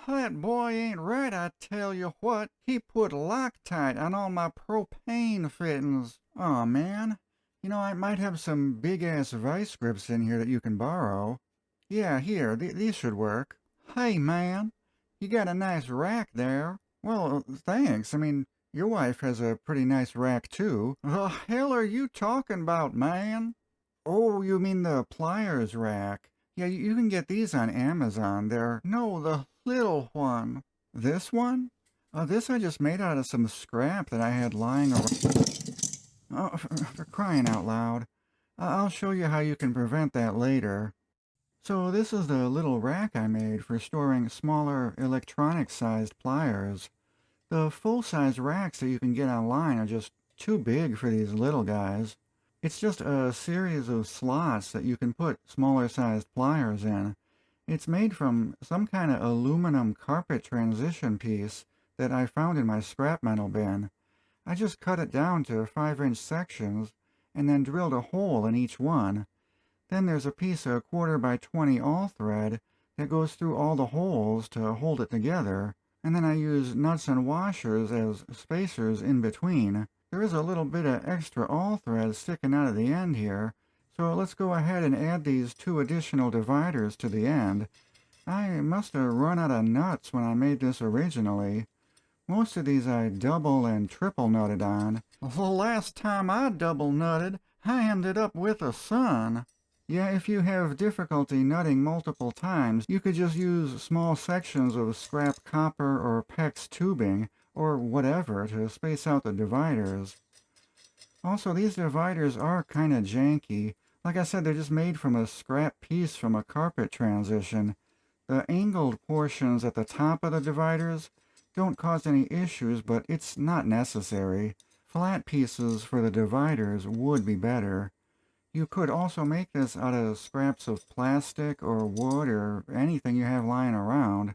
That boy ain't right, I tell you what. He put Loctite on all my propane fittings. Aw, man. I might have some big-ass vice grips in here that you can borrow. Yeah, here, these should work. Hey, man. You got a nice rack there. Well, thanks. I mean, your wife has a pretty nice rack, too. The hell are you talking about, man? Oh, you mean the pliers rack. Yeah, you can get these on Amazon. No, the little one. This one? This I just made out of some scrap that I had lying around. Oh, for crying out loud. I'll show you how you can prevent that later. So this is the little rack I made for storing smaller electronic-sized pliers. The full-size racks that you can get online are just too big for these little guys. It's just a series of slots that you can put smaller sized pliers in. It's made from some kind of aluminum carpet transition piece that I found in my scrap metal bin. I just cut it down to 5-inch sections and then drilled a hole in each one. Then there's a piece of 1/4 by 20 all-thread that goes through all the holes to hold it together, and then I use nuts and washers as spacers in between. There is a little bit of extra all-thread sticking out of the end here, so let's go ahead and add these 2 additional dividers to the end. I must have run out of nuts when I made this originally. Most of these I double and triple nutted on. The last time I double nutted, I ended up with a son. Yeah, if you have difficulty nutting multiple times, you could just use small sections of scrap copper or PEX tubing, or whatever, to space out the dividers. Also, these dividers are kinda janky. Like I said, they're just made from a scrap piece from a carpet transition. The angled portions at the top of the dividers don't cause any issues, but it's not necessary. Flat pieces for the dividers would be better. You could also make this out of scraps of plastic or wood or anything you have lying around.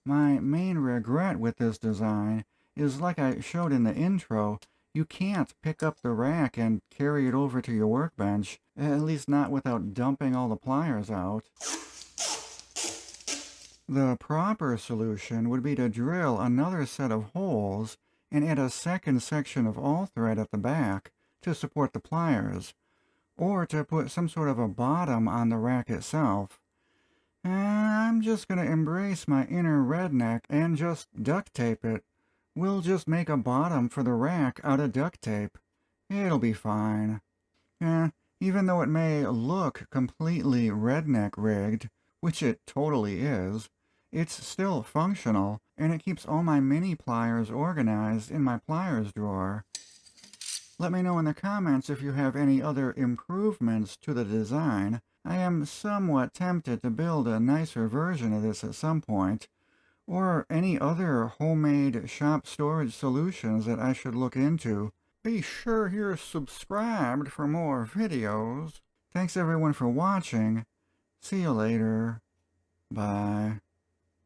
My main regret with this design is, like I showed in the intro, you can't pick up the rack and carry it over to your workbench, at least not without dumping all the pliers out. The proper solution would be to drill another set of holes and add a second section of all-thread at the back to support the pliers, or to put some sort of a bottom on the rack itself. I'm just going to embrace my inner redneck and just duct tape it. We'll just make a bottom for the rack out of duct tape. It'll be fine. Even though it may look completely redneck rigged, which it totally is, it's still functional, and it keeps all my mini pliers organized in my pliers drawer. Let me know in the comments if you have any other improvements to the design. I am somewhat tempted to build a nicer version of this at some point, or any other homemade shop storage solutions that I should look into. Be sure you're subscribed for more videos. Thanks everyone for watching. See you later. Bye.